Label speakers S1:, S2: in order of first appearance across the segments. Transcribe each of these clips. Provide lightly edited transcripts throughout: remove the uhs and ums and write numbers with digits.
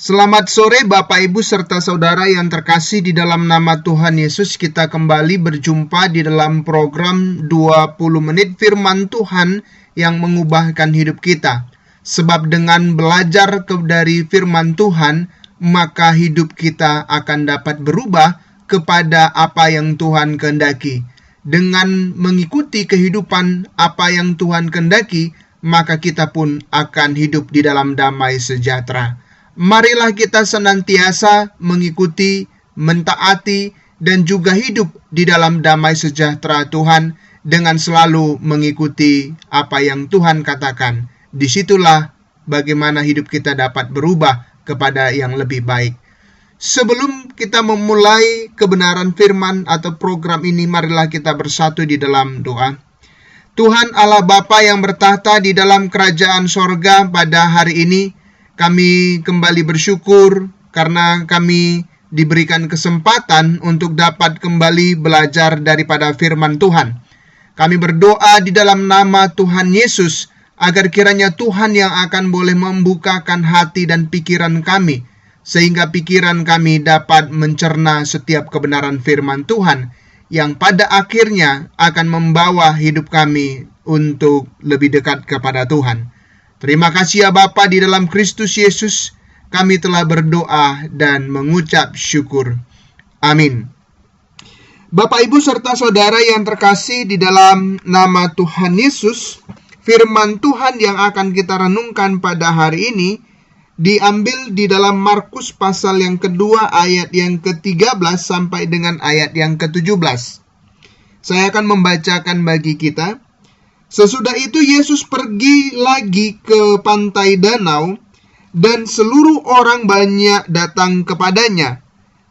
S1: Selamat sore Bapak Ibu serta saudara yang terkasih di dalam nama Tuhan Yesus. Kita kembali berjumpa di dalam program 20 menit firman Tuhan yang mengubahkan hidup kita. Sebab dengan belajar dari firman Tuhan, maka hidup kita akan dapat berubah kepada apa yang Tuhan kehendaki. Dengan mengikuti kehidupan apa yang Tuhan kehendaki, maka kita pun akan hidup di dalam damai sejahtera. Marilah kita senantiasa mengikuti, mentaati, dan juga hidup di dalam damai sejahtera Tuhan dengan selalu mengikuti apa yang Tuhan katakan. Disitulah bagaimana hidup kita dapat berubah kepada yang lebih baik. Sebelum kita memulai kebenaran firman atau program ini, marilah kita bersatu di dalam doa. Tuhan Allah Bapa yang bertahta di dalam kerajaan sorga, pada hari ini kami kembali bersyukur karena kami diberikan kesempatan untuk dapat kembali belajar daripada firman Tuhan. Kami berdoa di dalam nama Tuhan Yesus agar kiranya Tuhan yang akan boleh membukakan hati dan pikiran kami, sehingga pikiran kami dapat mencerna setiap kebenaran firman Tuhan yang pada akhirnya akan membawa hidup kami untuk lebih dekat kepada Tuhan. Terima kasih ya Bapa, di dalam Kristus Yesus kami telah berdoa dan mengucap syukur. Amin. Bapak Ibu serta saudara yang terkasih di dalam nama Tuhan Yesus, firman Tuhan yang akan kita renungkan pada hari ini diambil di dalam Markus pasal yang kedua ayat yang ke-13 sampai dengan ayat yang ke-17. Saya akan membacakan bagi kita. Sesudah itu Yesus pergi lagi ke pantai danau, dan seluruh orang banyak datang kepadanya.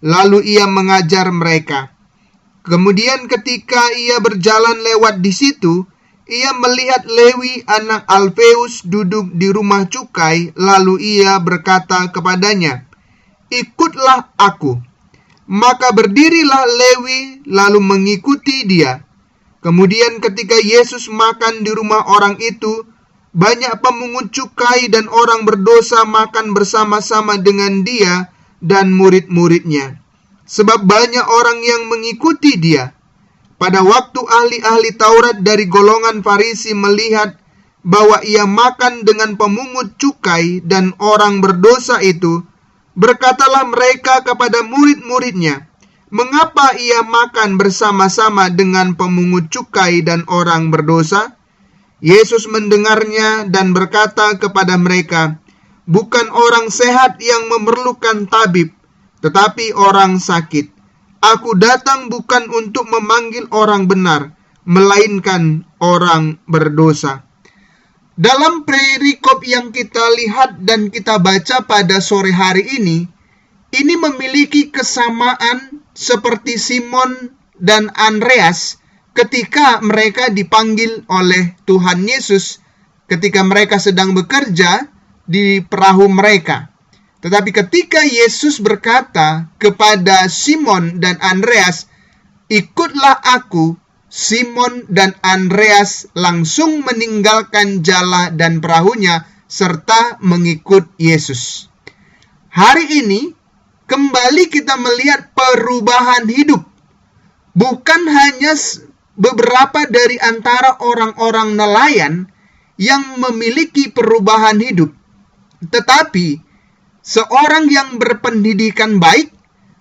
S1: Lalu ia mengajar mereka. Kemudian ketika ia berjalan lewat di situ, ia melihat Lewi anak Alfeus duduk di rumah cukai. Lalu ia berkata kepadanya, "Ikutlah aku." Maka berdirilah Lewi lalu mengikuti dia. Kemudian ketika Yesus makan di rumah orang itu, banyak pemungut cukai dan orang berdosa makan bersama-sama dengan dia dan murid-muridnya. Sebab banyak orang yang mengikuti dia. Pada waktu ahli-ahli Taurat dari golongan Farisi melihat bahwa ia makan dengan pemungut cukai dan orang berdosa itu, berkatalah mereka kepada murid-muridnya, "Mengapa ia makan bersama-sama dengan pemungut cukai dan orang berdosa?" Yesus mendengarnya dan berkata kepada mereka, "Bukan orang sehat yang memerlukan tabib, tetapi orang sakit. Aku datang bukan untuk memanggil orang benar, melainkan orang berdosa." Dalam perikop yang kita lihat dan kita baca pada sore hari ini memiliki kesamaan seperti Simon dan Andreas ketika mereka dipanggil oleh Tuhan Yesus ketika mereka sedang bekerja di perahu mereka. Tetapi ketika Yesus berkata kepada Simon dan Andreas, "Ikutlah aku," Simon dan Andreas langsung meninggalkan jala dan perahunya serta mengikut Yesus. Hari ini kembali kita melihat perubahan hidup. Bukan hanya beberapa dari antara orang-orang nelayan yang memiliki perubahan hidup, tetapi seorang yang berpendidikan baik,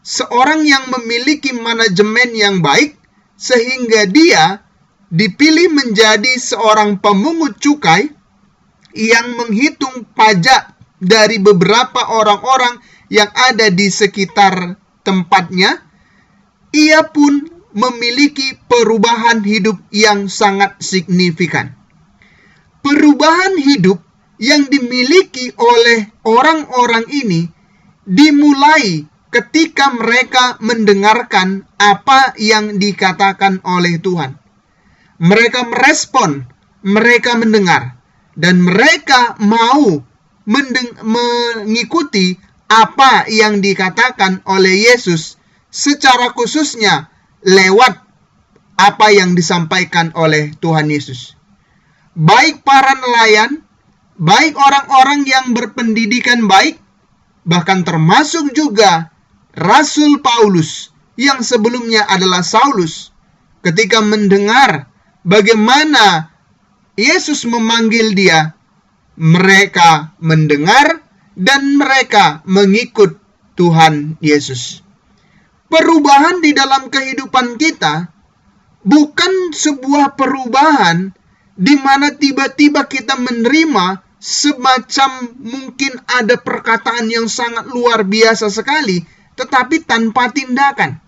S1: seorang yang memiliki manajemen yang baik, sehingga dia dipilih menjadi seorang pemungut cukai yang menghitung pajak dari beberapa orang-orang yang ada di sekitar tempatnya. Ia pun memiliki perubahan hidup yang sangat signifikan. Perubahan hidup yang dimiliki oleh orang-orang ini dimulai ketika mereka mendengarkan apa yang dikatakan oleh Tuhan. Mereka merespon, mereka mendengar, dan mereka mau mengikuti apa yang dikatakan oleh Yesus, secara khususnya lewat apa yang disampaikan oleh Tuhan Yesus. Baik para nelayan, baik orang-orang yang berpendidikan baik, bahkan termasuk juga Rasul Paulus yang sebelumnya adalah Saulus, ketika mendengar bagaimana Yesus memanggil dia, mereka mendengar dan mereka mengikut Tuhan Yesus. Perubahan di dalam kehidupan kita bukan sebuah perubahan di mana tiba-tiba kita menerima semacam mungkin ada perkataan yang sangat luar biasa sekali, tetapi tanpa tindakan.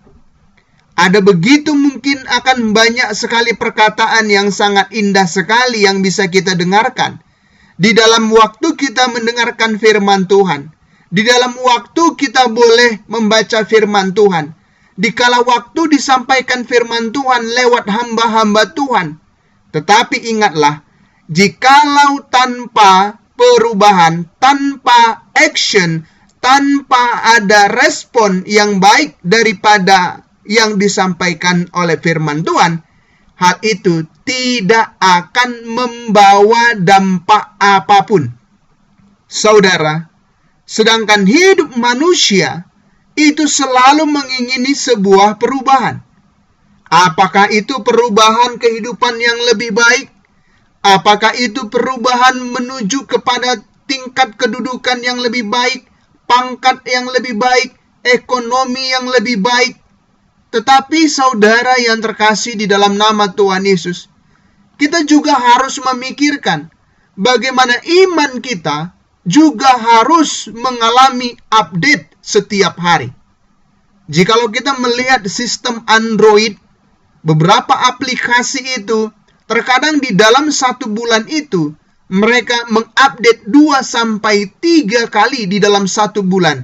S1: Ada begitu mungkin akan banyak sekali perkataan yang sangat indah sekali yang bisa kita dengarkan. Di dalam waktu kita mendengarkan firman Tuhan, di dalam waktu kita boleh membaca firman Tuhan, di kala waktu disampaikan firman Tuhan lewat hamba-hamba Tuhan. Tetapi ingatlah, jikalau tanpa perubahan, tanpa action, tanpa ada respon yang baik daripada yang disampaikan oleh firman Tuhan, hal itu tidak akan membawa dampak apapun. Saudara, sedangkan hidup manusia itu selalu mengingini sebuah perubahan. Apakah itu perubahan kehidupan yang lebih baik? Apakah itu perubahan menuju kepada tingkat kedudukan yang lebih baik, pangkat yang lebih baik, ekonomi yang lebih baik? Tetapi saudara yang terkasih di dalam nama Tuhan Yesus, kita juga harus memikirkan bagaimana iman kita juga harus mengalami update setiap hari. Jikalau kita melihat sistem Android, beberapa aplikasi itu terkadang di dalam 1 bulan itu mereka mengupdate 2-3 kali di dalam 1 bulan.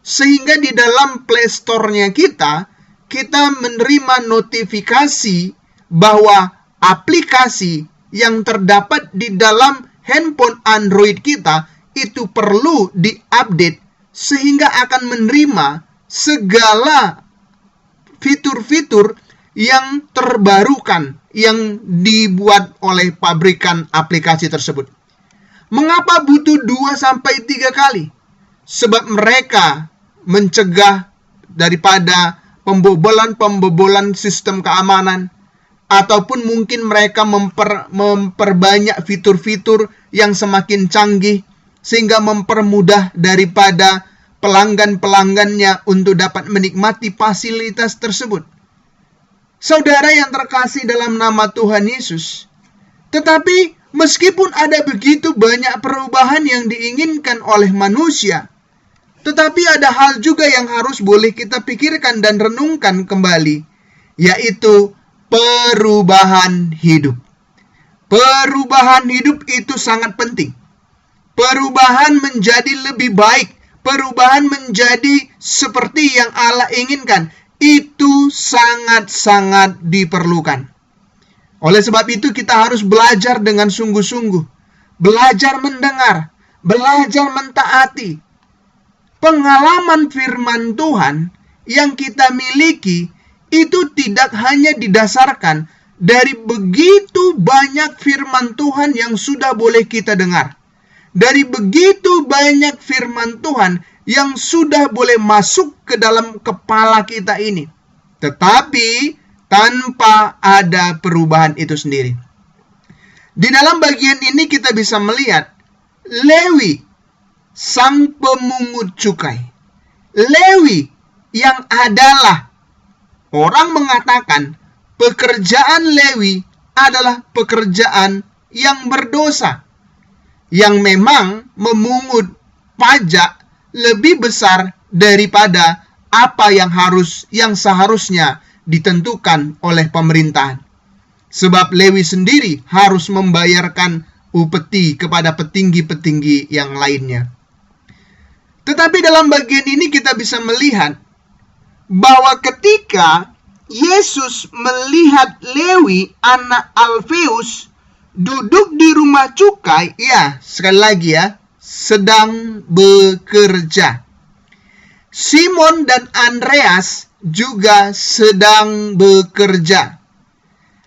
S1: Sehingga di dalam Play Store-nya kita menerima notifikasi bahwa aplikasi yang terdapat di dalam handphone Android kita itu perlu diupdate sehingga akan menerima segala fitur-fitur yang terbarukan yang dibuat oleh pabrikan aplikasi tersebut. Mengapa butuh 2-3 kali? Sebab mereka mencegah daripada pembobolan sistem keamanan, ataupun mungkin mereka memperbanyak fitur-fitur yang semakin canggih sehingga mempermudah daripada pelanggan-pelanggannya untuk dapat menikmati fasilitas tersebut. Saudara yang terkasih dalam nama Tuhan Yesus, tetapi meskipun ada begitu banyak perubahan yang diinginkan oleh manusia, tetapi ada hal juga yang harus boleh kita pikirkan dan renungkan kembali, yaitu perubahan hidup. Perubahan hidup itu sangat penting. Perubahan menjadi lebih baik, perubahan menjadi seperti yang Allah inginkan, itu sangat-sangat diperlukan. Oleh sebab itu kita harus belajar dengan sungguh-sungguh, belajar mendengar, belajar mentaati. Pengalaman firman Tuhan yang kita miliki itu tidak hanya didasarkan dari begitu banyak firman Tuhan yang sudah boleh kita dengar, dari begitu banyak firman Tuhan yang sudah boleh masuk ke dalam kepala kita ini, tetapi tanpa ada perubahan itu sendiri. Di dalam bagian ini kita bisa melihat Lewi, sang pemungut cukai. Lewi yang adalah, orang mengatakan pekerjaan Lewi adalah pekerjaan yang berdosa, yang memang memungut pajak lebih besar daripada apa yang seharusnya ditentukan oleh pemerintahan. Sebab Lewi sendiri harus membayarkan upeti kepada petinggi-petinggi yang lainnya. Tetapi dalam bagian ini kita bisa melihat bahwa ketika Yesus melihat Lewi anak Alfeus duduk di rumah cukai, ya sekali lagi ya, sedang bekerja. Simon dan Andreas juga sedang bekerja.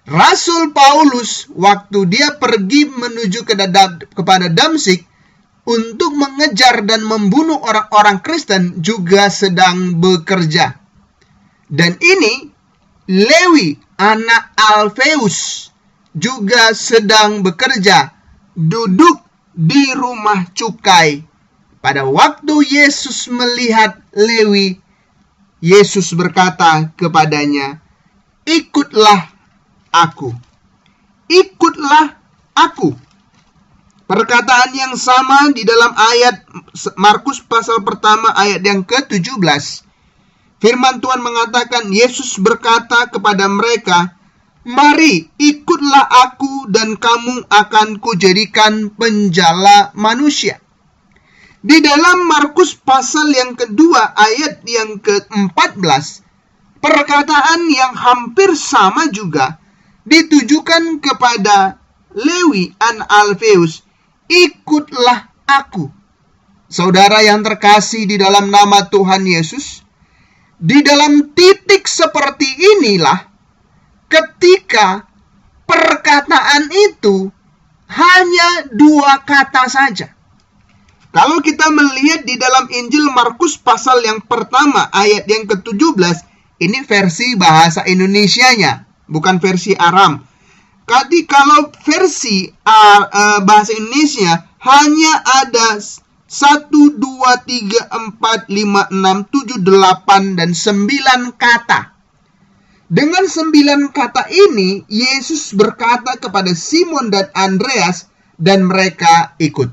S1: Rasul Paulus waktu dia pergi menuju kepada Damsyik, untuk mengejar dan membunuh orang-orang Kristen juga sedang bekerja. Dan ini Lewi, anak Alfeus, juga sedang bekerja, duduk di rumah cukai. Pada waktu Yesus melihat Lewi, Yesus berkata kepadanya, "Ikutlah aku. Ikutlah aku." Perkataan yang sama di dalam ayat Markus pasal pertama ayat yang ke-17. Firman Tuhan mengatakan, Yesus berkata kepada mereka, "Mari, ikutlah aku dan kamu akan kujadikan penjala manusia." Di dalam Markus pasal yang kedua ayat yang ke-14, perkataan yang hampir sama juga ditujukan kepada Lewi anak Alfeus, "Ikutlah aku." Saudara yang terkasih di dalam nama Tuhan Yesus, di dalam titik seperti inilah ketika perkataan itu hanya 2 kata saja. Kalau kita melihat di dalam Injil Markus pasal yang pertama ayat yang ke-17, ini versi bahasa Indonesianya, bukan versi Aram. Jadi kalau versi bahasa Indonesia hanya ada 1, 2, 3, 4, 5, 6, 7, 8, dan 9 kata. Dengan 9 kata ini, Yesus berkata kepada Simon dan Andreas, dan mereka ikut.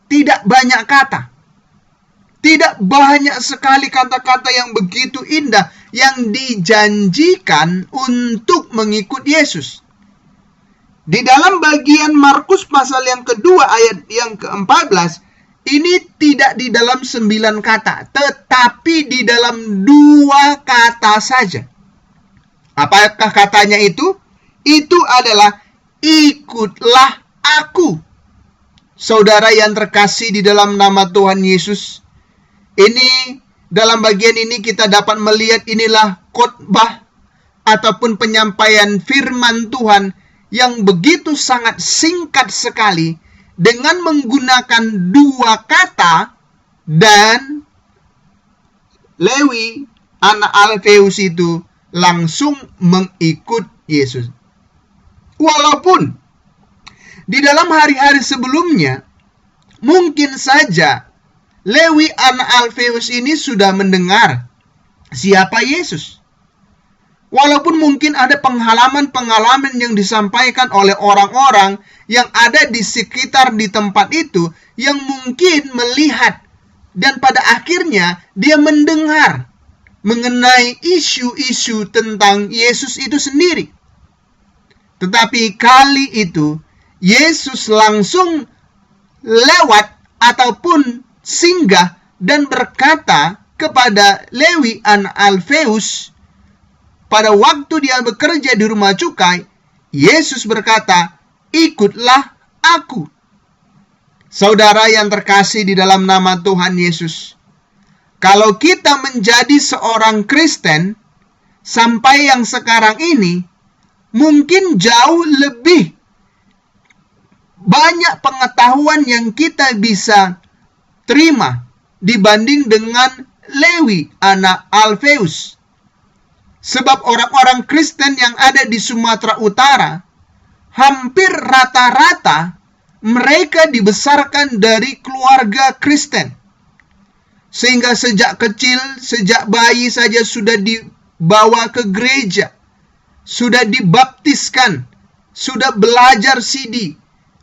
S1: Tidak banyak kata. Tidak banyak sekali kata-kata yang begitu indah yang dijanjikan untuk mengikut Yesus. Di dalam bagian Markus pasal yang kedua ayat yang ke-14, ini tidak di dalam 9 kata, tetapi di dalam 2 kata saja. Apakah katanya itu? Itu adalah, "Ikutlah aku." Saudara yang terkasih di dalam nama Tuhan Yesus, ini dalam bagian ini kita dapat melihat inilah khotbah ataupun penyampaian firman Tuhan yang begitu sangat singkat sekali, dengan menggunakan 2 kata, dan Lewi anak Alfeus itu langsung mengikut Yesus. Walaupun di dalam hari-hari sebelumnya mungkin saja Lewi anak Alfeus ini sudah mendengar siapa Yesus. Walaupun mungkin ada pengalaman-pengalaman yang disampaikan oleh orang-orang yang ada di sekitar di tempat itu, yang mungkin melihat dan pada akhirnya dia mendengar mengenai isu-isu tentang Yesus itu sendiri. Tetapi kali itu Yesus langsung lewat ataupun singgah dan berkata kepada Lewi anak Alfeus. Pada waktu dia bekerja di rumah cukai, Yesus berkata, "Ikutlah aku." Saudara yang terkasih di dalam nama Tuhan Yesus, kalau kita menjadi seorang Kristen sampai yang sekarang ini, mungkin jauh lebih banyak pengetahuan yang kita bisa terima dibanding dengan Lewi anak Alfeus. Sebab orang-orang Kristen yang ada di Sumatera Utara, hampir rata-rata mereka dibesarkan dari keluarga Kristen. Sehingga sejak kecil, sejak bayi saja sudah dibawa ke gereja, sudah dibaptiskan, sudah belajar CD,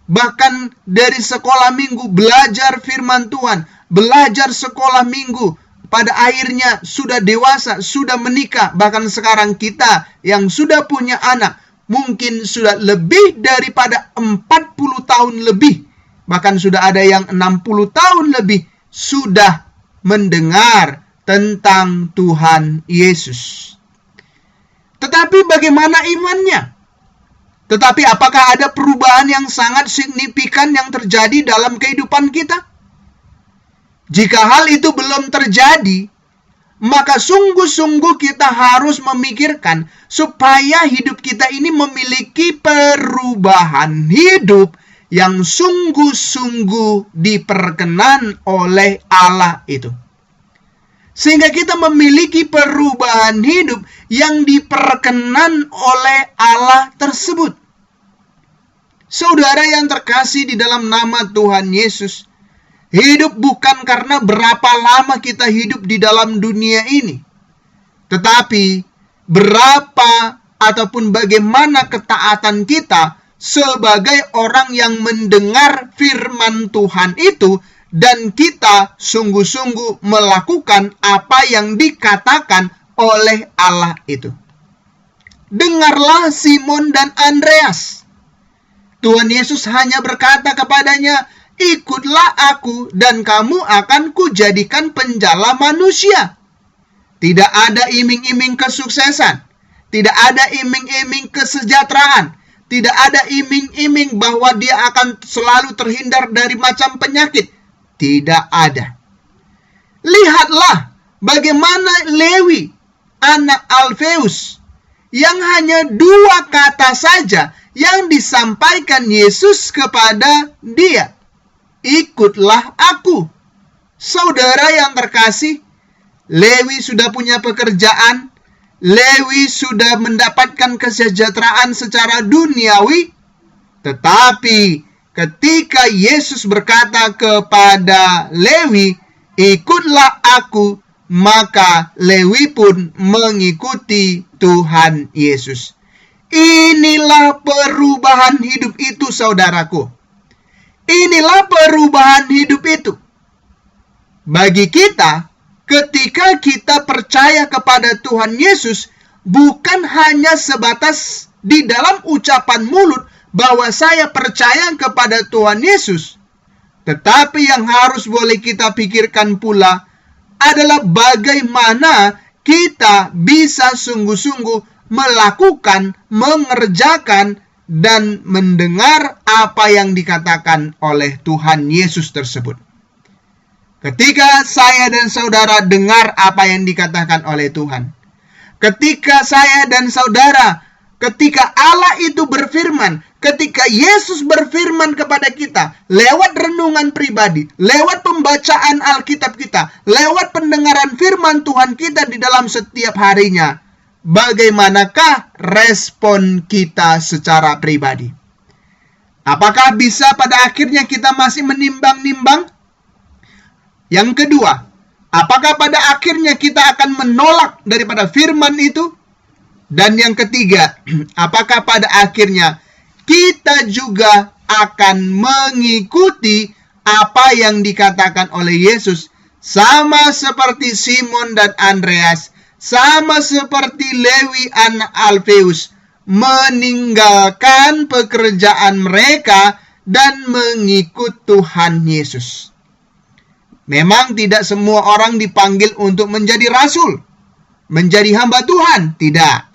S1: bahkan dari sekolah minggu belajar firman Tuhan, belajar sekolah minggu. Pada akhirnya sudah dewasa, sudah menikah. Bahkan sekarang kita yang sudah punya anak, mungkin sudah lebih daripada 40 tahun lebih. Bahkan sudah ada yang 60 tahun lebih sudah mendengar tentang Tuhan Yesus. Tetapi bagaimana imannya? Tetapi apakah ada perubahan yang sangat signifikan yang terjadi dalam kehidupan kita? Jika hal itu belum terjadi, maka sungguh-sungguh kita harus memikirkan supaya hidup kita ini memiliki perubahan hidup yang sungguh-sungguh diperkenan oleh Allah itu. Sehingga kita memiliki perubahan hidup yang diperkenan oleh Allah tersebut. Saudara yang terkasih di dalam nama Tuhan Yesus, hidup bukan karena berapa lama kita hidup di dalam dunia ini, tetapi berapa ataupun bagaimana ketaatan kita sebagai orang yang mendengar firman Tuhan itu, dan kita sungguh-sungguh melakukan apa yang dikatakan oleh Allah itu. Dengarlah Simon dan Andreas. Tuhan Yesus hanya berkata kepadanya, ikutlah aku dan kamu akan kujadikan penjala manusia. Tidak ada iming-iming kesuksesan. Tidak ada iming-iming kesejahteraan. Tidak ada iming-iming bahwa dia akan selalu terhindar dari macam penyakit. Tidak ada. Lihatlah bagaimana Lewi, anak Alfeus, yang hanya 2 kata saja yang disampaikan Yesus kepada dia. Ikutlah aku. Saudara yang terkasih, Lewi sudah punya pekerjaan. Lewi sudah mendapatkan kesejahteraan secara duniawi. Tetapi ketika Yesus berkata kepada Lewi, ikutlah aku, maka Lewi pun mengikuti Tuhan Yesus. Inilah perubahan hidup itu, saudaraku. Inilah perubahan hidup itu. Bagi kita, ketika kita percaya kepada Tuhan Yesus, bukan hanya sebatas di dalam ucapan mulut, bahwa saya percaya kepada Tuhan Yesus. Tetapi yang harus boleh kita pikirkan pula adalah bagaimana kita bisa sungguh-sungguh melakukan, mengerjakan, dan mendengar apa yang dikatakan oleh Tuhan Yesus tersebut. Ketika saya dan saudara dengar apa yang dikatakan oleh Tuhan, ketika saya dan saudara, ketika Allah itu berfirman, ketika Yesus berfirman kepada kita, lewat renungan pribadi, lewat pembacaan Alkitab kita, lewat pendengaran firman Tuhan kita di dalam setiap harinya, bagaimanakah respon kita secara pribadi? Apakah bisa pada akhirnya kita masih menimbang-nimbang? Yang kedua, apakah pada akhirnya kita akan menolak daripada firman itu? Dan yang ketiga, apakah pada akhirnya kita juga akan mengikuti apa yang dikatakan oleh Yesus, sama seperti Simon dan Andreas, sama seperti Lewi anak Alfeus, meninggalkan pekerjaan mereka dan mengikut Tuhan Yesus. Memang tidak semua orang dipanggil untuk menjadi rasul, menjadi hamba Tuhan, tidak.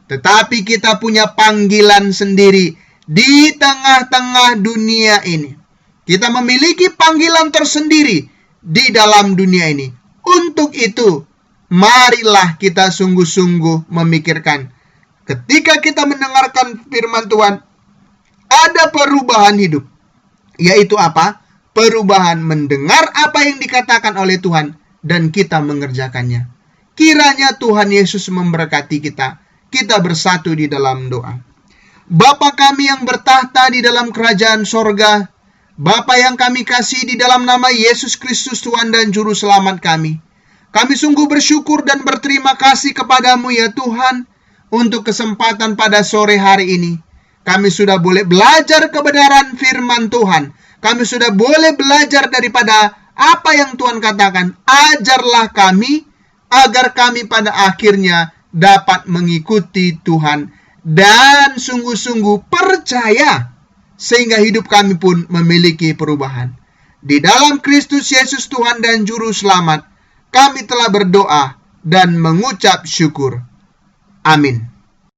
S1: Tetapi kita punya panggilan sendiri di tengah-tengah dunia ini. Kita memiliki panggilan tersendiri di dalam dunia ini. Untuk itu, marilah kita sungguh-sungguh memikirkan. Ketika kita mendengarkan firman Tuhan, ada perubahan hidup. Yaitu apa? Perubahan mendengar apa yang dikatakan oleh Tuhan dan kita mengerjakannya. Kiranya Tuhan Yesus memberkati kita. Kita bersatu di dalam doa. Bapa kami yang bertahta di dalam kerajaan sorga, Bapa yang kami kasih di dalam nama Yesus Kristus Tuhan dan Juru Selamat kami. Kami sungguh bersyukur dan berterima kasih kepadamu ya Tuhan, untuk kesempatan pada sore hari ini. Kami sudah boleh belajar kebenaran firman Tuhan. Kami sudah boleh belajar daripada apa yang Tuhan katakan. Ajarlah kami, agar kami pada akhirnya dapat mengikuti Tuhan dan sungguh-sungguh percaya, sehingga hidup kami pun memiliki perubahan. Di dalam Kristus Yesus Tuhan dan Juru Selamat, kami telah berdoa dan mengucap syukur. Amin.